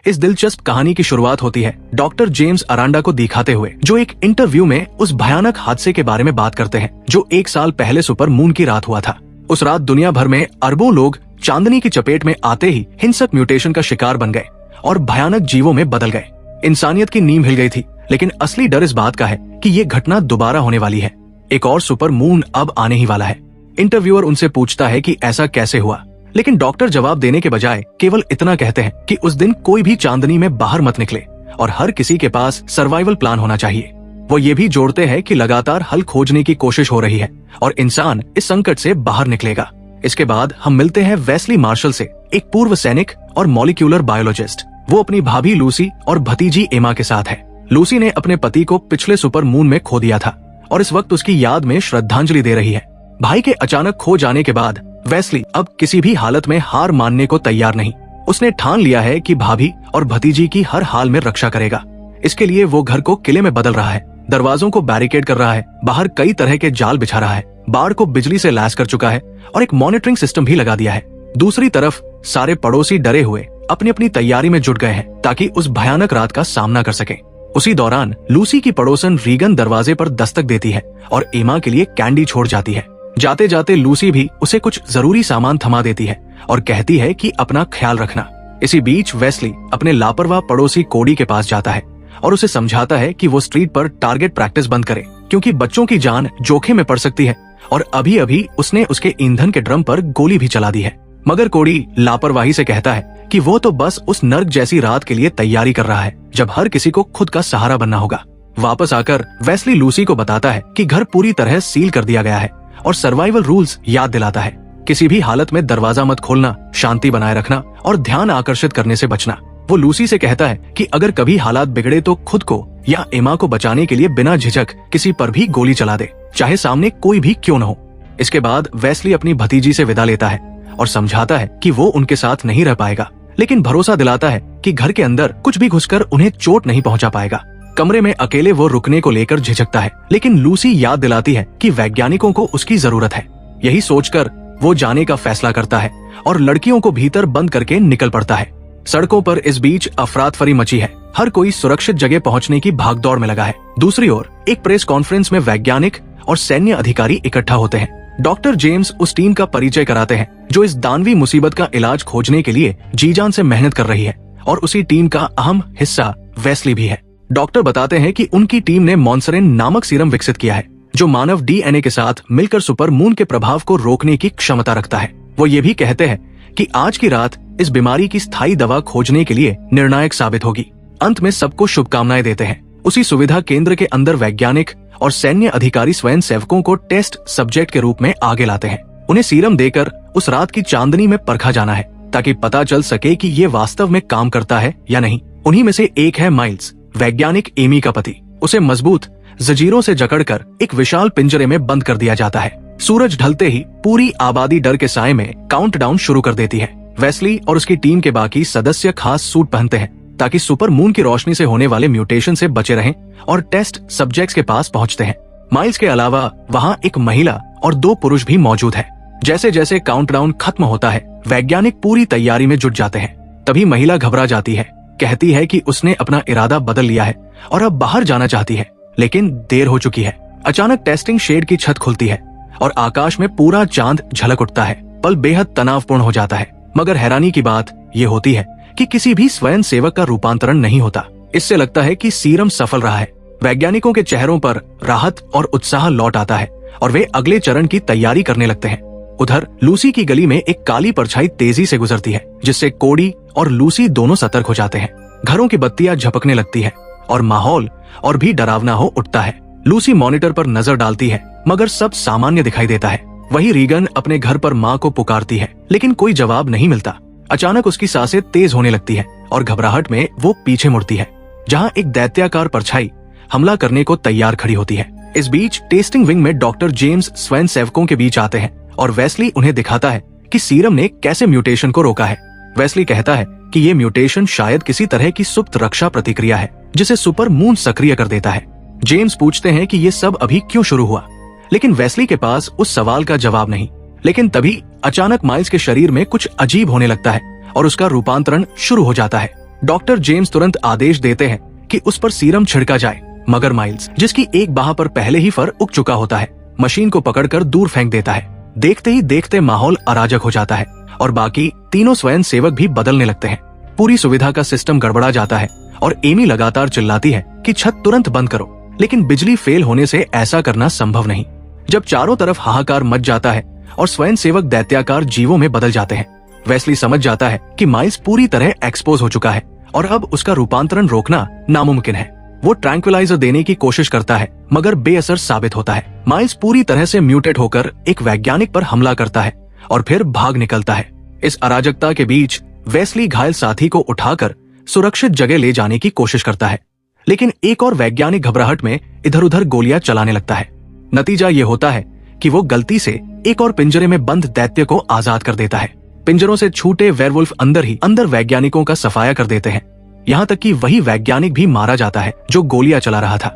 इस दिलचस्प कहानी की शुरुआत होती है डॉक्टर जेम्स अरांडा को दिखाते हुए, जो एक इंटरव्यू में उस भयानक हादसे के बारे में बात करते हैं जो 1 साल पहले सुपर मून की रात हुआ था। उस रात दुनिया भर में अरबों लोग चांदनी की चपेट में आते ही हिंसक म्यूटेशन का शिकार बन गए और भयानक जीवों में बदल गए। इंसानियत की नींव हिल गई थी, लेकिन असली डर इस बात का है कि ये घटना दोबारा होने वाली है। एक और सुपर मून अब आने ही वाला है। इंटरव्यूअर उनसे पूछता है कि ऐसा कैसे हुआ, लेकिन डॉक्टर जवाब देने के बजाय केवल इतना कहते हैं कि उस दिन कोई भी चांदनी में बाहर मत निकले और हर किसी के पास सर्वाइवल प्लान होना चाहिए। वो ये भी जोड़ते हैं कि लगातार हल खोजने की कोशिश हो रही है और इंसान इस संकट से बाहर निकलेगा। इसके बाद हम मिलते हैं वेस्ली मार्शल से, एक पूर्व सैनिक और मॉलिक्यूलर बायोलॉजिस्ट। वो अपनी भाभी लूसी और भतीजी एमा के साथ है। लूसी ने अपने पति को पिछले सुपर मून में खो दिया था और इस वक्त उसकी याद में श्रद्धांजलि दे रही है। भाई के अचानक खो जाने के बाद वेस्ली अब किसी भी हालत में हार मानने को तैयार नहीं। उसने ठान लिया है कि भाभी और भतीजी की हर हाल में रक्षा करेगा। इसके लिए वो घर को किले में बदल रहा है, दरवाजों को बैरिकेड कर रहा है, बाहर कई तरह के जाल बिछा रहा है, बाड़ को बिजली से लैस कर चुका है और एक मॉनिटरिंग सिस्टम भी लगा दिया है। दूसरी तरफ सारे पड़ोसी डरे हुए अपनी अपनी तैयारी में जुट गए हैं ताकि उस भयानक रात का सामना कर सके। उसी दौरान लूसी की पड़ोसन रीगन दरवाजे पर दस्तक देती है और एमा के लिए कैंडी छोड़ जाती है। जाते जाते लूसी भी उसे कुछ जरूरी सामान थमा देती है और कहती है कि अपना ख्याल रखना। इसी बीच वेस्ली अपने लापरवाह पड़ोसी कोडी के पास जाता है और उसे समझाता है कि वो स्ट्रीट पर टारगेट प्रैक्टिस बंद करे, क्योंकि बच्चों की जान जोखिम में पड़ सकती है और अभी अभी उसने उसके ईंधन के ड्रम पर गोली भी चला दी है। मगर कोडी लापरवाही से कहता है कि वो तो बस उस नर्क जैसी रात के लिए तैयारी कर रहा है जब हर किसी को खुद का सहारा बनना होगा। वापस आकर वेस्ली लूसी को बताता है कि घर पूरी तरह सील कर दिया गया है और सर्वाइवल रूल्स याद दिलाता है। किसी भी हालत में दरवाजा मत खोलना, शांति बनाए रखना और ध्यान आकर्षित करने से बचना। वो लूसी से कहता है कि अगर कभी हालात बिगड़े तो खुद को या एमा को बचाने के लिए बिना झिझक किसी पर भी गोली चला दे, चाहे सामने कोई भी क्यों न हो। इसके बाद वेस्ली अपनी भतीजी से विदा लेता है और समझाता है कि वो उनके साथ नहीं रह पाएगा, लेकिन भरोसा दिलाता है कि घर के अंदर कुछ भी घुसकर उन्हें चोट नहीं पहुंचा पाएगा। कमरे में अकेले वो रुकने को लेकर झिझकता है, लेकिन लूसी याद दिलाती है कि वैज्ञानिकों को उसकी जरूरत है। यही सोचकर वो जाने का फैसला करता है और लड़कियों को भीतर बंद करके निकल पड़ता है। सड़कों पर इस बीच अफरातफरी मची है। हर कोई सुरक्षित जगह पहुंचने की भागदौड़ में लगा है। दूसरी ओर एक प्रेस कॉन्फ्रेंस में वैज्ञानिक और सैन्य अधिकारी इकट्ठा होते हैं। डॉक्टर जेम्स उस टीम का परिचय कराते हैं जो इस दानवी मुसीबत का इलाज खोजने के लिए जी जान से मेहनत कर रही है और उसी टीम का अहम हिस्सा वेस्ली भी है। डॉक्टर बताते हैं कि उनकी टीम ने मॉन्सरेन नामक सीरम विकसित किया है जो मानव डीएनए के साथ मिलकर सुपर मून के प्रभाव को रोकने की क्षमता रखता है। वो ये भी कहते हैं कि आज की रात इस बीमारी की स्थायी दवा खोजने के लिए निर्णायक साबित होगी। अंत में सबको शुभकामनाएं देते हैं। उसी सुविधा केंद्र के अंदर वैज्ञानिक और सैन्य अधिकारी स्वयं सेवकों को टेस्ट सब्जेक्ट के रूप में आगे लाते हैं। उन्हें सीरम देकर उस रात की चांदनी में परखा जाना है ताकि पता चल सके कि ये वास्तव में काम करता है या नहीं। उन्हीं में से एक है माइल्स, वैज्ञानिक एमी का पति। उसे मजबूत जंजीरों से जकड़कर एक विशाल पिंजरे में बंद कर दिया जाता है। सूरज ढलते ही पूरी आबादी डर के साए में काउंटडाउन शुरू कर देती है। वेस्ली और उसकी टीम के बाकी सदस्य खास सूट पहनते हैं ताकि सुपर मून की रोशनी से होने वाले म्यूटेशन से बचे रहें और टेस्ट सब्जेक्ट्स के पास पहुंचते हैं। माइल्स के अलावा वहां एक महिला और 2 पुरुष भी मौजूद हैं। जैसे जैसे काउंटडाउन खत्म होता है, वैज्ञानिक पूरी तैयारी में जुट जाते हैं। तभी महिला घबरा जाती है, कहती है कि उसने अपना इरादा बदल लिया है और अब बाहर जाना चाहती है, लेकिन देर हो चुकी है। अचानक टेस्टिंग शेड की छत खुलती है और आकाश में पूरा चांद झलक उठता है। पल बेहद तनावपूर्ण हो जाता है, मगर हैरानी की बात ये होती है कि किसी भी स्वयं सेवक का रूपांतरण नहीं होता। इससे लगता है कि सीरम सफल रहा है। वैज्ञानिकों के चेहरों पर राहत और उत्साह लौट आता है और वे अगले चरण की तैयारी करने लगते हैं। उधर लूसी की गली में एक काली परछाई तेजी से गुजरती है, जिससे कोडी और लूसी दोनों सतर्क हो जाते हैं। घरों की बत्तियां झपकने लगती है और माहौल और भी डरावना हो उठता है। लूसी मॉनिटर पर नजर डालती है, मगर सब सामान्य दिखाई देता है। वही रीगन अपने घर पर माँ को पुकारती है, लेकिन कोई जवाब नहीं मिलता। अचानक उसकी सांसें तेज होने लगती है और घबराहट में वो पीछे मुड़ती है, जहाँ एक दैत्याकार परछाई हमला करने को तैयार खड़ी होती है। इस बीच टेस्टिंग विंग में डॉक्टर जेम्स स्वयं सेवकों के बीच आते हैं और वेस्ली उन्हें दिखाता है कि सीरम ने कैसे म्यूटेशन को रोका है। वेस्ली कहता है कि ये म्यूटेशन शायद किसी तरह की सुप्त रक्षा प्रतिक्रिया है जिसे सुपर मून सक्रिय कर देता है। जेम्स पूछते हैं कि ये सब अभी क्यों शुरू हुआ, लेकिन वेस्ली के पास उस सवाल का जवाब नहीं। लेकिन तभी अचानक माइल्स के शरीर में कुछ अजीब होने लगता है और उसका रूपांतरण शुरू हो जाता है। डॉक्टर जेम्स तुरंत आदेश देते हैं कि उस पर सीरम छिड़का जाए, मगर माइल्स, जिसकी एक बाह पर पहले ही फर उग चुका होता है, मशीन को पकड़कर दूर फेंक देता है। देखते ही देखते माहौल अराजक हो जाता है और बाकी तीनों स्वयंसेवक भी बदलने लगते हैं। पूरी सुविधा का सिस्टम गड़बड़ा जाता है और एमी लगातार चिल्लाती है कि छत तुरंत बंद करो, लेकिन बिजली फेल होने से ऐसा करना संभव नहीं। जब चारों तरफ हाहाकार मच जाता है और स्वयंसेवक दैत्याकार जीवों में बदल जाते हैं, वेस्ली समझ जाता है कि माइल्स पूरी तरह एक्सपोज हो चुका है और अब उसका रूपांतरण रोकना नामुमकिन है। वो ट्रैंक्विलाइजर देने की कोशिश करता है, मगर बेअसर साबित होता है। माइल्स पूरी तरह से म्यूटेट होकर एक वैज्ञानिक पर हमला करता है और फिर भाग निकलता है। इस अराजकता के बीच वेस्ली घायल साथी को उठाकर सुरक्षित जगह ले जाने की कोशिश करता है, लेकिन एक और वैज्ञानिक घबराहट में इधर उधर गोलियां चलाने लगता है। नतीजा ये होता है कि वो गलती से एक और पिंजरे में बंद दैत्य को आजाद कर देता है। पिंजरों से छूटे वेयरवुल्फ अंदर ही अंदर वैज्ञानिकों का सफाया कर देते हैं, यहाँ तक कि वही वैज्ञानिक भी मारा जाता है जो गोलियां चला रहा था।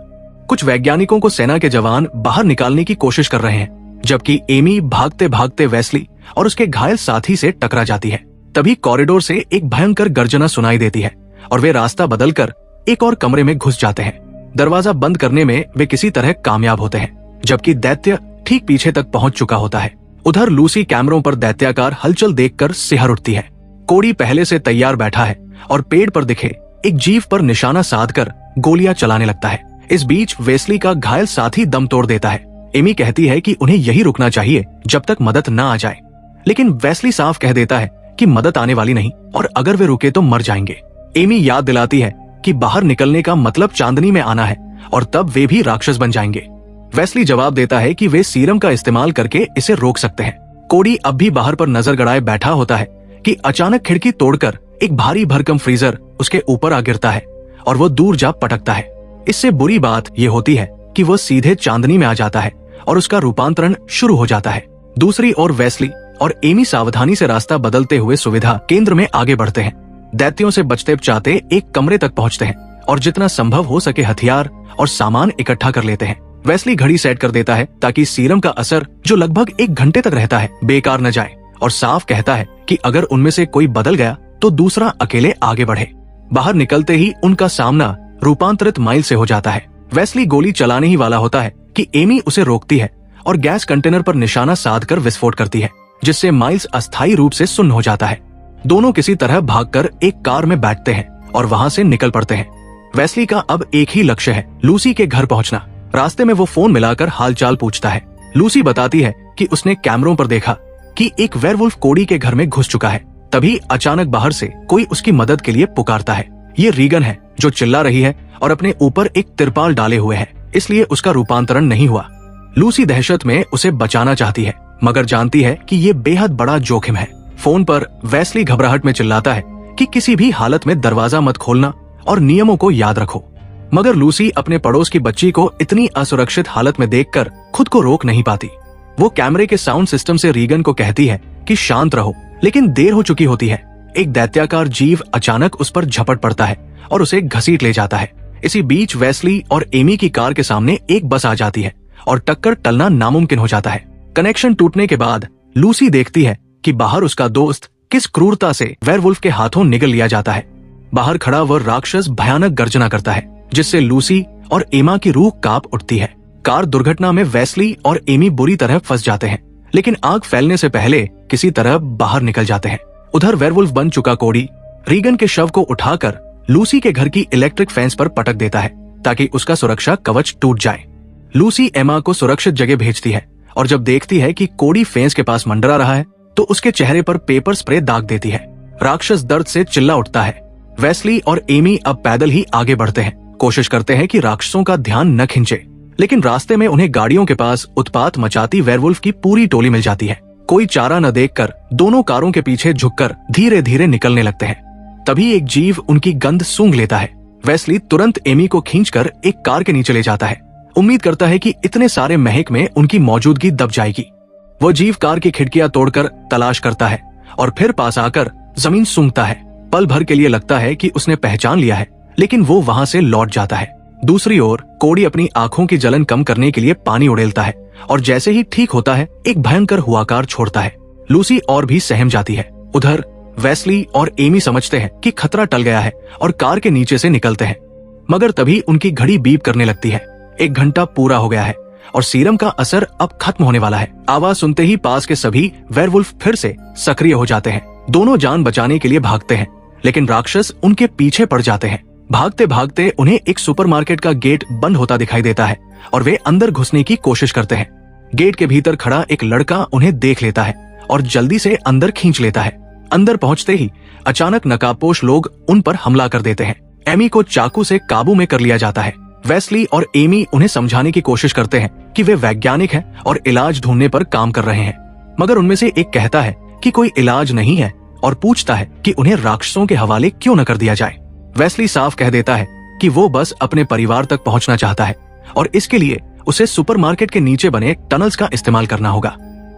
कुछ वैज्ञानिकों को सेना के जवान बाहर निकालने की कोशिश कर रहे हैं, जबकि एमी भागते भागते वेस्ली और उसके घायल साथी से टकरा जाती है। तभी कॉरिडोर से एक भयंकर गर्जना सुनाई देती है और वे रास्ता बदलकर एक और कमरे में घुस जाते हैं। दरवाजा बंद करने में वे किसी तरह कामयाब होते हैं, जबकि दैत्य ठीक पीछे तक पहुंच चुका होता है। उधर लूसी कैमरों पर दैत्याकार हलचल देखकर सिहर उठती है। कोडी पहले से तैयार बैठा है और पेड़ पर दिखे एक जीव पर निशाना साधकर गोलियां चलाने लगता है। इस बीच वेस्ली का घायल साथी दम तोड़ देता है। एमी कहती है कि उन्हें यही रुकना चाहिए जब तक मदद न आ जाए, लेकिन वेस्ली साफ कह देता है कि मदद आने वाली नहीं और अगर वे रुके तो मर जाएंगे। एमी याद दिलाती है कि बाहर निकलने का मतलब चांदनी में आना है और तब वे भी राक्षस बन जाएंगे। वेस्ली जवाब देता है कि वे सीरम का इस्तेमाल करके इसे रोक सकते हैं। कोडी अब भी बाहर पर नजर गड़ाए बैठा होता है कि अचानक खिड़की तोड़कर एक भारी भरकम फ्रीजर उसके ऊपर आ गिरता है और वो दूर जा पटकता है। इससे बुरी बात ये होती है कि वो सीधे चांदनी में आ जाता है और उसका रूपांतरण शुरू हो जाता है। दूसरी ओर वेस्ली और एमी सावधानी से रास्ता बदलते हुए सुविधा केंद्र में आगे बढ़ते हैं। दैत्यों से बचते बचाते एक कमरे तक पहुंचते हैं और जितना संभव हो सके हथियार और सामान इकट्ठा कर लेते हैं। वेस्ली घड़ी सेट कर देता है ताकि सीरम का असर, जो लगभग 1 घंटे तक रहता है, बेकार न जाए, और साफ कहता है कि अगर उनमें से कोई बदल गया तो दूसरा अकेले आगे बढ़े। बाहर निकलते ही उनका सामना रूपांतरित माइल से हो जाता है। वेस्ली गोली चलाने ही वाला होता है कि एमी उसे रोकती है और गैस कंटेनर पर निशाना साधकर विस्फोट करती है, जिससे माइल्स अस्थायी रूप से सुन्न हो जाता है। दोनों किसी तरह भागकर एक कार में बैठते हैं और वहां से निकल पड़ते हैं। वेस्ली का अब एक ही लक्ष्य है, लूसी के घर पहुंचना। रास्ते में वो फोन मिलाकर हालचाल पूछता है। लूसी बताती है कि उसने कैमरों पर देखा कि एक वेयरवुल्फ कोडी के घर में घुस चुका है। तभी अचानक बाहर से कोई उसकी मदद के लिए पुकारता है। ये रीगन है जो चिल्ला रही है और अपने ऊपर एक तिरपाल डाले हुए है, इसलिए उसका रूपांतरण नहीं हुआ। लूसी दहशत में उसे बचाना चाहती है, मगर जानती है कि ये बेहद बड़ा जोखिम है। फोन पर वेस्ली घबराहट में चिल्लाता है कि किसी भी हालत में दरवाजा मत खोलना और नियमों को याद रखो। मगर लूसी अपने पड़ोस की बच्ची को इतनी असुरक्षित हालत में देखकर खुद को रोक नहीं पाती। वो कैमरे के साउंड सिस्टम से रीगन को कहती है कि शांत रहो, लेकिन देर हो चुकी होती है। एक दैत्याकार जीव अचानक उस पर झपट पड़ता है और उसे घसीट ले जाता है। इसी बीच वेस्ली और एमी की कार के सामने एक बस आ जाती है और टक्कर टलना नामुमकिन हो जाता है। कनेक्शन टूटने के बाद लूसी देखती है कि बाहर उसका दोस्त किस क्रूरता से वेयरवुल्फ के हाथों निगल लिया जाता है। बाहर खड़ा वह राक्षस भयानक गर्जना करता है, जिससे लूसी और एमा की रूह कांप उठती है। कार दुर्घटना में वेस्ली और एमी बुरी तरह फंस जाते हैं, लेकिन आग फैलने से पहले किसी तरह बाहर निकल जाते हैं। उधर वेयरवुल्फ बन चुका कोडी रीगन के शव को उठाकर लूसी के घर की इलेक्ट्रिक फेंस पर पटक देता है ताकि उसका सुरक्षा कवच टूट जाए। लूसी एमा को सुरक्षित जगह भेजती है और जब देखती है कि कोडी फेंस के पास मंडरा रहा है तो उसके चेहरे पर पेपर स्प्रे दाग देती है। राक्षस दर्द से चिल्ला उठता है। वेस्ली और एमी अब पैदल ही आगे बढ़ते हैं, कोशिश करते हैं कि राक्षसों का ध्यान न खिंचे, लेकिन रास्ते में उन्हें गाड़ियों के पास उत्पात मचाती वेयरवुल्फ की पूरी टोली मिल जाती है। कोई चारा न देखकर दोनों कारों के पीछे झुककर धीरे धीरे निकलने लगते हैं। तभी एक जीव उनकी गंध सूंघ लेता है। वेस्ली तुरंत एमी को खींचकर एक कार के नीचे ले जाता है, उम्मीद करता है कि इतने सारे महक में उनकी मौजूदगी दब जाएगी। वो जीव कार की खिड़कियां तोड़कर तलाश करता है और फिर पास आकर जमीन सूंघता है। पल भर के लिए लगता है कि उसने पहचान लिया है, लेकिन वो वहां से लौट जाता है। दूसरी ओर कोडी अपनी आंखों की जलन कम करने के लिए पानी उड़ेलता है और जैसे ही ठीक होता है एक भयंकर हुआकार छोड़ता है। लूसी और भी सहम जाती है। उधर वेस्ली और एमी समझते हैं कि खतरा टल गया है और कार के नीचे से निकलते हैं, मगर तभी उनकी घड़ी बीप करने लगती है। 1 घंटा पूरा हो गया है और सीरम का असर अब खत्म होने वाला है। आवाज सुनते ही पास के सभी वेयरवुल्फ फिर से सक्रिय हो जाते हैं। दोनों जान बचाने के लिए भागते हैं, लेकिन राक्षस उनके पीछे पड़ जाते हैं। भागते भागते उन्हें एक सुपरमार्केट का गेट बंद होता दिखाई देता है और वे अंदर घुसने की कोशिश करते हैं। गेट के भीतर खड़ा एक लड़का उन्हें देख लेता है और जल्दी से अंदर खींच लेता है। अंदर पहुंचते ही अचानक नकाबपोश लोग उन पर हमला कर देते हैं। एमी को चाकू से काबू में कर लिया जाता है। वेस्ली और एमी उन्हें समझाने की कोशिश करते हैं कि वे वैज्ञानिक हैं और इलाज ढूंढने पर काम कर रहे हैं, मगर उनमें से एक कहता है कि कोई इलाज नहीं है और पूछता है कि उन्हें राक्षसों के हवाले क्यों न कर दिया जाए। वेस्ली साफ कह देता है कि वो बस अपने परिवार तक पहुंचना चाहता है और इसके लिए उसे सुपरमार्केट के नीचे बने टनल्स का इस्तेमाल करना होगा।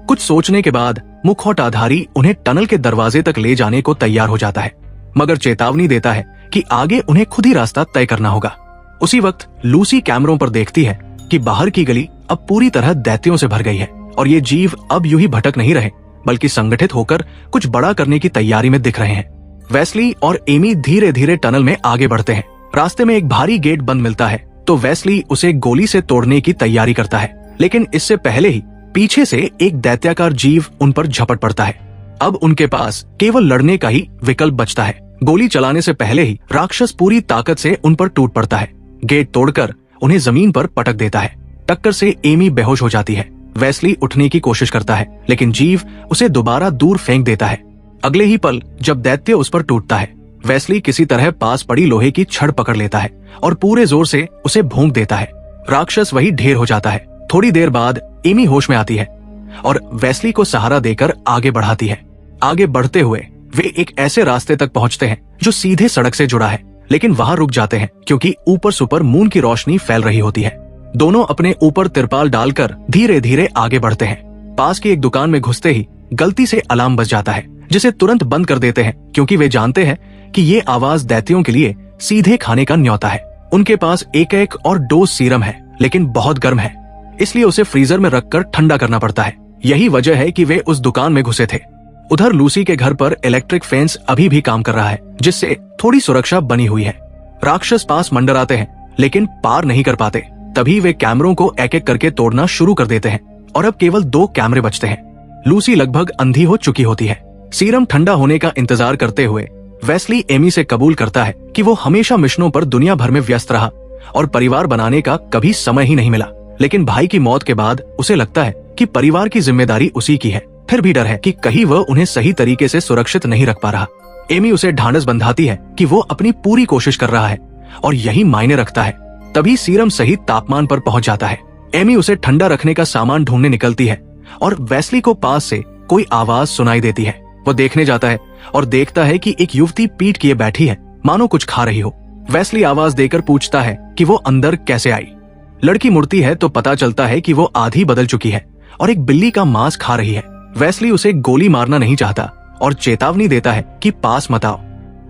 कुछ सोचने के बाद मुखौटाधारी उन्हें टनल के दरवाजे तक ले जाने को तैयार हो जाता है, मगर चेतावनी देता है कि आगे उन्हें खुद ही रास्ता तय करना होगा। उसी वक्त लूसी कैमरों पर देखती है कि बाहर की गली अब पूरी तरह दैत्यों से भर गई है और ये जीव अब यूं ही भटक नहीं रहे, बल्कि संगठित होकर कुछ बड़ा करने की तैयारी में दिख रहे हैं। वेस्ली और एमी धीरे धीरे टनल में आगे बढ़ते हैं। रास्ते में एक भारी गेट बंद मिलता है तो वेस्ली उसे गोली से तोड़ने की तैयारी करता है, लेकिन इससे पहले ही पीछे से एक दैत्याकार जीव उन पर झपट पड़ता है। अब उनके पास केवल लड़ने का ही विकल्प बचता है। गोली चलाने से पहले ही राक्षस पूरी ताकत से उन पर टूट पड़ता है। गेट तोड़कर उन्हें जमीन पर पटक देता है। टक्कर से एमी बेहोश हो जाती है। वेस्ली उठने की कोशिश करता है, लेकिन जीव उसे दोबारा दूर फेंक देता है। अगले ही पल जब दैत्य उस पर टूटता है, वेस्ली किसी तरह पास पड़ी लोहे की छड़ पकड़ लेता है और पूरे जोर से उसे भोंक देता है। राक्षस वही ढेर हो जाता है। थोड़ी देर बाद एमी होश में आती है और वेस्ली को सहारा देकर आगे बढ़ाती है। आगे बढ़ते हुए वे एक ऐसे रास्ते तक पहुंचते हैं जो सीधे सड़क से जुड़ा है, लेकिन वहां रुक जाते हैं क्योंकि ऊपर सुपर मून की रोशनी फैल रही होती है। दोनों अपने ऊपर तिरपाल डालकर धीरे धीरे आगे बढ़ते हैं। पास की एक दुकान में घुसते ही गलती से अलार्म बज जाता है, जिसे तुरंत बंद कर देते हैं क्योंकि वे जानते हैं कि ये आवाज दैत्यों के लिए सीधे खाने का न्योता है। उनके पास एक और डोज सीरम है, लेकिन बहुत गर्म है, इसलिए उसे फ्रीजर में रखकर ठंडा करना पड़ता है। यही वजह है कि वे उस दुकान में घुसे थे। उधर लूसी के घर पर इलेक्ट्रिक फेंस अभी भी काम कर रहा है, जिससे थोड़ी सुरक्षा बनी हुई है। राक्षस पास मंडराते हैं, लेकिन पार नहीं कर पाते। तभी वे कैमरों को एक एक करके तोड़ना शुरू कर देते हैं और अब केवल 2 कैमरे बचते हैं। लूसी लगभग अंधी हो चुकी होती है। सीरम ठंडा होने का इंतजार करते हुए वेस्ली एमी से कबूल करता है कि वो हमेशा मिशनों पर दुनिया भर में व्यस्त रहा और परिवार बनाने का कभी समय ही नहीं मिला। लेकिन भाई की मौत के बाद उसे लगता है कि परिवार की जिम्मेदारी उसी की है। फिर भी डर है कि कहीं वह उन्हें सही तरीके से सुरक्षित नहीं रख पा रहा। एमी उसे ढांढस बंधाती है कि वो अपनी पूरी कोशिश कर रहा है और यही मायने रखता है। तभी सीरम सही तापमान पर पहुंच जाता है। एमी उसे ठंडा रखने का सामान ढूंढने निकलती है और वेस्ली को पास से कोई आवाज सुनाई देती है। वो देखने जाता है और देखता है कि एक युवती पीठ किए बैठी है, मानो कुछ खा रही हो। वेस्ली आवाज देकर पूछता है कि वो अंदर कैसे आई। लड़की मुड़ती है तो पता चलता है कि वो आधी बदल चुकी है और एक बिल्ली का मांस खा रही है। वेस्ली उसे गोली मारना नहीं चाहता और चेतावनी देता है कि पास मत आओ,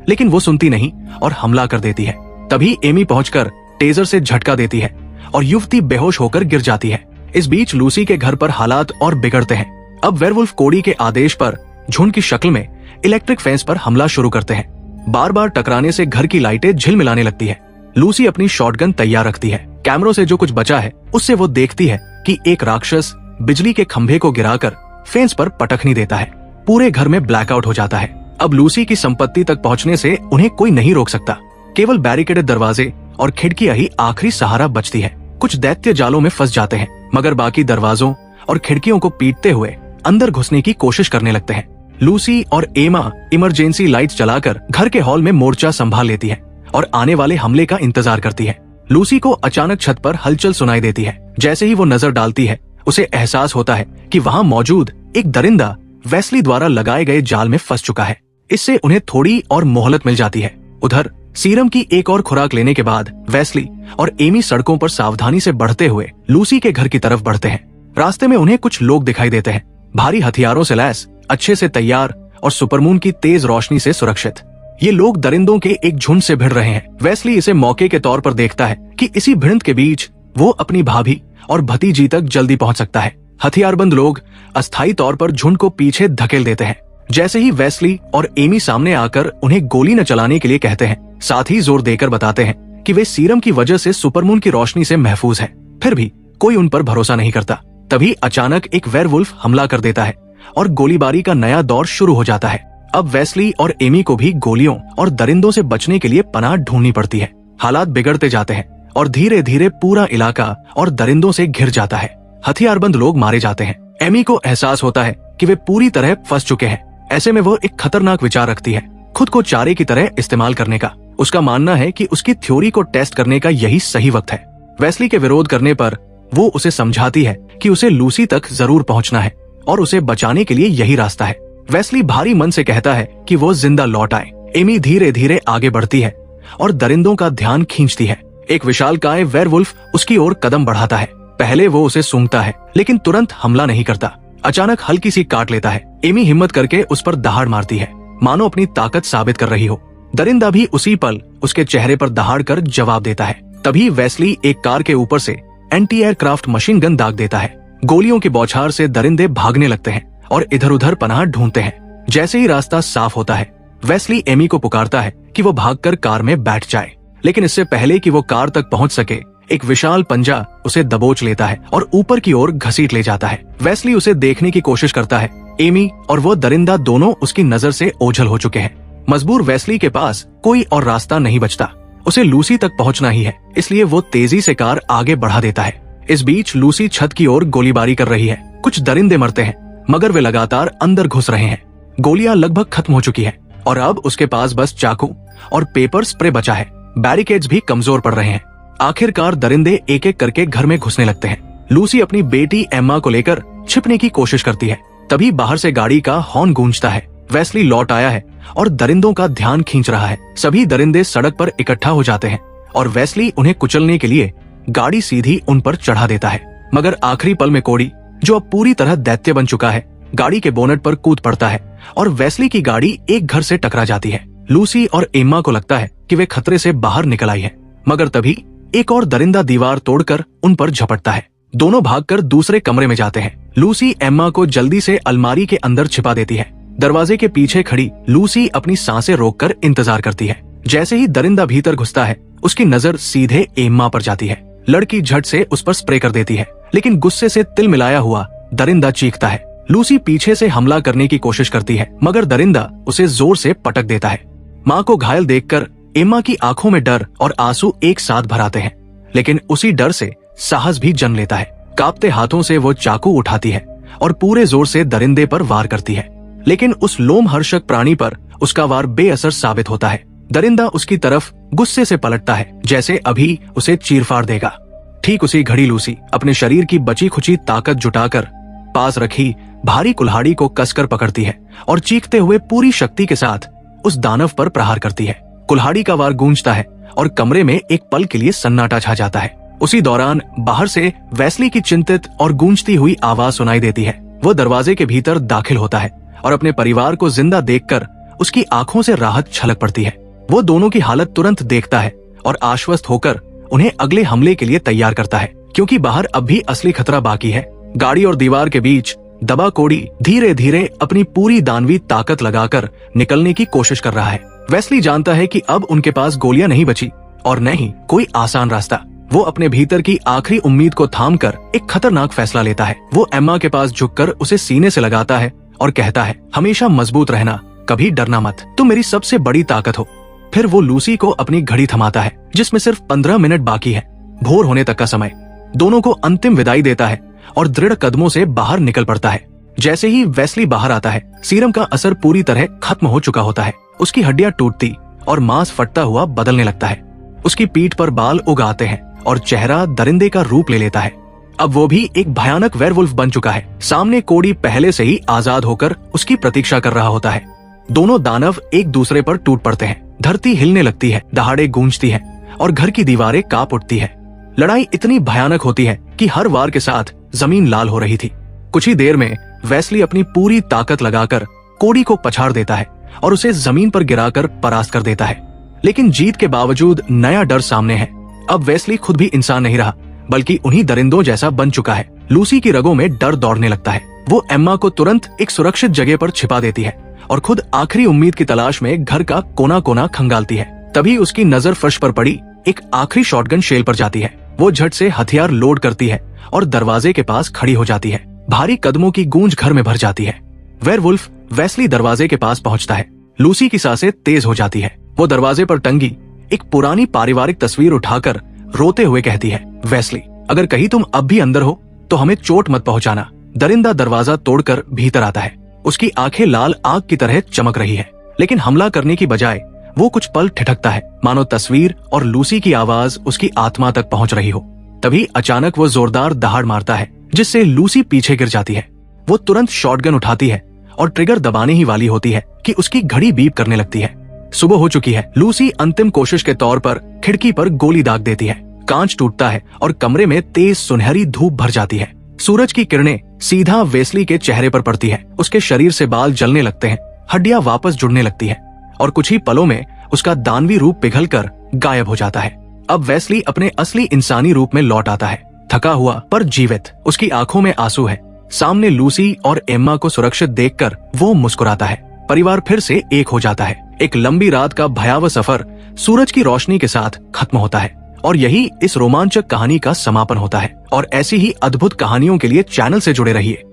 लेकिन वो सुनती नहीं और हमला कर देती है। तभी एमी पहुंचकर टेजर से झटका देती है और युवती बेहोश होकर गिर जाती है। इस बीच लूसी के घर पर हालात और बिगड़ते हैं। अब वेयरवुल्फ कोडी के आदेश पर झुंड की शक्ल में इलेक्ट्रिक फेंस पर हमला शुरू करते हैं। बार बार टकराने से घर की लाइटें झिलमिलाने लगती है। लूसी अपनी शॉटगन तैयार रखती है। कैमरों से जो कुछ बचा है उससे वो देखती है कि एक राक्षस बिजली के खंभे को गिराकर फेंस पर पटखनी देता है। पूरे घर में ब्लैकआउट हो जाता है। अब लूसी की संपत्ति तक पहुंचने से उन्हें कोई नहीं रोक सकता। केवल बैरिकेडेड दरवाजे और खिड़कियां ही आखिरी सहारा बचती है। कुछ दैत्य जालों में फंस जाते हैं, मगर बाकी दरवाजों और खिड़कियों को पीटते हुए अंदर घुसने की कोशिश करने लगते हैं। लूसी और एमा इमरजेंसी लाइट्स जलाकर घर के हॉल में मोर्चा संभाल लेती है और आने वाले हमले का इंतजार करती है। लूसी को अचानक छत पर हलचल सुनाई देती है। जैसे ही वो नजर डालती है, उसे एहसास होता है कि वहां मौजूद एक दरिंदा वेस्ली द्वारा लगाए गए जाल में फंस चुका है। इससे उन्हें थोड़ी और मोहलत मिल जाती है। उधर सीरम की एक और खुराक लेने के बाद वेस्ली और एमी सड़कों पर सावधानी से बढ़ते हुए लूसी के घर की तरफ बढ़ते हैं। रास्ते में उन्हें कुछ लोग दिखाई देते हैं, भारी हथियारों से लैस, अच्छे से तैयार और सुपरमून की तेज रोशनी से सुरक्षित। ये लोग दरिंदों के एक झुंड से भिड़ रहे हैं। वेस्ली इसे मौके के तौर पर देखता है कि इसी भिड़ंत के बीच वो अपनी भाभी और भतीजी तक जल्दी पहुंच सकता है। हथियारबंद लोग अस्थायी तौर पर झुंड को पीछे धकेल देते हैं, जैसे ही वेस्ली और एमी सामने आकर उन्हें गोली न चलाने के लिए कहते हैं, साथ ही जोर देकर बताते हैं कि वे सीरम की वजह से सुपरमून की रोशनी से महफूज हैं, फिर भी कोई उन पर भरोसा नहीं करता। तभी अचानक एक वेयरवुल्फ हमला कर देता है और गोलीबारी का नया दौर शुरू हो जाता है। अब वेस्ली और एमी को भी गोलियों और दरिंदों से बचने के लिए पनाह ढूंढनी पड़ती है। हालात बिगड़ते जाते हैं और धीरे धीरे पूरा इलाका और दरिंदों से घिर जाता है। हथियारबंद लोग मारे जाते हैं। एमी को एहसास होता है कि वे पूरी तरह फंस चुके हैं। ऐसे में वो एक खतरनाक विचार रखती है, खुद को चारे की तरह इस्तेमाल करने का। उसका मानना है कि उसकी थ्योरी को टेस्ट करने का यही सही वक्त है। वेस्ली के विरोध करने पर वो उसे समझाती है कि उसे लूसी तक जरूर पहुंचना है और उसे बचाने के लिए यही रास्ता है। वेस्ली भारी मन से कहता है कि वो जिंदा लौट आए। एमी धीरे धीरे आगे बढ़ती है और दरिंदों का ध्यान खींचती है। एक विशालकाय वेयरवुल्फ उसकी ओर कदम बढ़ाता है। पहले वो उसे सूंघता है लेकिन तुरंत हमला नहीं करता। अचानक हल्की सी काट लेता है। एमी हिम्मत करके उस पर दहाड़ मारती है, मानो अपनी ताकत साबित कर रही हो। दरिंदा भी उसी पल उसके चेहरे पर दहाड़ कर जवाब देता है। तभी वेस्ली एक कार के ऊपर से एंटी एयरक्राफ्ट मशीन गन दाग देता है। गोलियों की बौछार से दरिंदे भागने लगते हैं और इधर उधर पनाह ढूंढते हैं। जैसे ही रास्ता साफ होता है, वेस्ली एमी को पुकारता है कि वो भागकर कार में बैठ जाए, लेकिन इससे पहले कि वो कार तक पहुंच सके, एक विशाल पंजा उसे दबोच लेता है और ऊपर की ओर घसीट ले जाता है। वेस्ली उसे देखने की कोशिश करता है। एमी और वो दरिंदा दोनों उसकी नजर से ओझल हो चुके हैं। मजबूर वेस्ली के पास कोई और रास्ता नहीं बचता। उसे लूसी तक पहुंचना ही है, इसलिए वो तेजी से कार आगे बढ़ा देता है। इस बीच लूसी छत की ओर गोलीबारी कर रही है। कुछ दरिंदे मरते हैं, मगर वे लगातार अंदर घुस रहे हैं। गोलियां लगभग खत्म हो चुकी हैं और अब उसके पास बस चाकू और पेपर स्प्रे बचा है। बैरिकेड्स भी कमजोर पड़ रहे हैं। आखिरकार दरिंदे एक एक करके घर में घुसने लगते हैं। लूसी अपनी बेटी एम्मा को लेकर छिपने की कोशिश करती है। तभी बाहर से गाड़ी का हॉर्न गूंजता है। वेस्ली लौट आया है और दरिंदों का ध्यान खींच रहा है। सभी दरिंदे सड़क पर इकट्ठा हो जाते हैं और वेस्ली उन्हें कुचलने के लिए गाड़ी सीधी उन पर चढ़ा देता है। मगर आखिरी पल में कोडी, जो अब पूरी तरह दैत्य बन चुका है, गाड़ी के बोनट पर कूद पड़ता है और वेस्ली की गाड़ी एक घर से टकरा जाती है। लूसी और एम्मा को लगता है कि वे खतरे से बाहर निकल आई है, मगर तभी एक और दरिंदा दीवार तोड़कर उन पर झपटता है। दोनों भागकर दूसरे कमरे में जाते हैं। लूसी एम्मा को जल्दी से अलमारी के अंदर छिपा देती है। दरवाजे के पीछे खड़ी लूसी अपनी सांसें रोककर इंतजार करती है। जैसे ही दरिंदा भीतर घुसता है, उसकी नजर सीधे एम्मा पर जाती है। लड़की झट से उस पर स्प्रे कर देती है, लेकिन गुस्से से तिल मिलाया हुआ दरिंदा चीखता है। लूसी पीछे से हमला करने की कोशिश करती है, मगर दरिंदा उसे जोर से पटक देता है। माँ को घायल देखकर एम्मा की आंखों में डर और आंसू एक साथ भर आते हैं, लेकिन उसी डर से साहस भी जन्म लेता है। कांपते हाथों से वो चाकू उठाती है और पूरे जोर से दरिंदे पर वार करती है, लेकिन उस लोमहर्षक प्राणी पर उसका वार बेअसर साबित होता है। दरिंदा उसकी तरफ गुस्से से पलटता है, जैसे अभी उसे चीरफाड़ देगा। ठीक उसी घड़ी लूसी अपने शरीर की बची खुची ताकत जुटाकर पास रखी भारी कुल्हाड़ी को कसकर पकड़ती है और चीखते हुए पूरी शक्ति के साथ उस दानव पर प्रहार करती है। कुल्हाड़ी का वार गूंजता है और कमरे में एक पल के लिए सन्नाटा छा जाता है। उसी दौरान बाहर से वेस्ली की चिंतित और गूंजती हुई आवाज सुनाई देती है। वो दरवाजे के भीतर दाखिल होता है और अपने परिवार को जिंदा देखकर उसकी आंखों से राहत छलक पड़ती है। वो दोनों की हालत तुरंत देखता है और आश्वस्त होकर उन्हें अगले हमले के लिए तैयार करता है, क्योंकि बाहर अब भी असली खतरा बाकी है। गाड़ी और दीवार के बीच दबा कोडी धीरे धीरे अपनी पूरी दानवी ताकत लगाकर निकलने की कोशिश कर रहा है। वेस्ली जानता है कि अब उनके पास गोलियां नहीं बची और न ही कोई आसान रास्ता। वो अपने भीतर की आखिरी उम्मीद को थामकर एक खतरनाक फैसला लेता है। वो एम्मा के पास झुककर उसे सीने से लगाता है और कहता है, हमेशा मजबूत रहना, कभी डरना मत, तुम मेरी सबसे बड़ी ताकत हो। फिर वो लूसी को अपनी घड़ी थमाता है, जिसमें सिर्फ 15 मिनट बाकी है, भोर होने तक का समय। दोनों को अंतिम विदाई देता है और दृढ़ कदमों से बाहर निकल पड़ता है। जैसे ही वेस्ली बाहर आता है, सीरम का असर पूरी तरह खत्म हो चुका होता है। उसकी हड्डियां टूटती और मांस फटता हुआ बदलने लगता है। उसकी पीठ पर बाल उग आते हैं और चेहरा दरिंदे का रूप ले लेता है। अब वो भी एक भयानक वेयरवुल्फ बन चुका है। सामने कोडी पहले से ही आजाद होकर उसकी प्रतीक्षा कर रहा होता है। दोनों दानव एक दूसरे पर टूट पड़ते हैं। धरती हिलने लगती है, दहाड़े गूंजती है और घर की दीवारें कांप उठती है। लड़ाई इतनी भयानक होती है कि हर वार के साथ जमीन लाल हो रही थी। कुछ ही देर में वेस्ली अपनी पूरी ताकत लगाकर कोडी को पछाड़ देता है और उसे जमीन पर गिराकर परास्त कर देता है। लेकिन जीत के बावजूद नया डर सामने है। अब वेस्ली खुद भी इंसान नहीं रहा, बल्कि उन्हीं दरिंदों जैसा बन चुका है। लूसी की रगों में डर दौड़ने लगता है। वो एम्मा को तुरंत एक सुरक्षित जगह पर छिपा देती है और खुद आखिरी उम्मीद की तलाश में घर का कोना कोना खंगालती है। तभी उसकी नजर फर्श पर पड़ी एक आखिरी शॉटगन शेल पर जाती है। वो झट से हथियार लोड करती है और दरवाजे के पास खड़ी हो जाती है। भारी कदमों की गूंज घर में भर जाती है। वेयरवुल्फ वेस्ली दरवाजे के पास पहुंचता है। लूसी की सांसें तेज हो जाती है। वो दरवाजे पर टंगी एक पुरानी पारिवारिक तस्वीर उठाकर रोते हुए कहती है, वेस्ली, अगर कहीं तुम अब भी अंदर हो तो हमें चोट मत पहुंचाना। दरिंदा दरवाजा तोड़कर भीतर आता है। उसकी आंखें लाल आग की तरह चमक रही है, लेकिन हमला करने की बजाय वो कुछ पल ठिठकता है, मानो तस्वीर और लूसी की आवाज उसकी आत्मा तक पहुंच रही हो। तभी अचानक वो जोरदार दहाड़ मारता है, जिससे लूसी पीछे गिर जाती है। वो तुरंत शॉटगन उठाती है और ट्रिगर दबाने ही वाली होती है कि उसकी घड़ी बीप करने लगती है। सुबह हो चुकी है। लूसी अंतिम कोशिश के तौर पर खिड़की पर गोली दाग देती है। कांच टूटता है और कमरे में तेज सुनहरी धूप भर जाती है। सूरज की किरणें सीधा वेस्ली के चेहरे पर पड़ती है। उसके शरीर से बाल जलने लगते हैं, हड्डियां वापस जुड़ने लगती है और कुछ ही पलों में उसका दानवी रूप पिघलकर गायब हो जाता है। अब वेस्ली अपने असली इंसानी रूप में लौट आता है, थका हुआ पर जीवित। उसकी आंखों में आंसू है। सामने लूसी और एम्मा को सुरक्षित देखकर वो मुस्कुराता है। परिवार फिर से एक हो जाता है। एक लंबी रात का भयावह सफर सूरज की रोशनी के साथ खत्म होता है और यही इस रोमांचक कहानी का समापन होता है। और ऐसी ही अद्भुत कहानियों के लिए चैनल से जुड़े रहिए।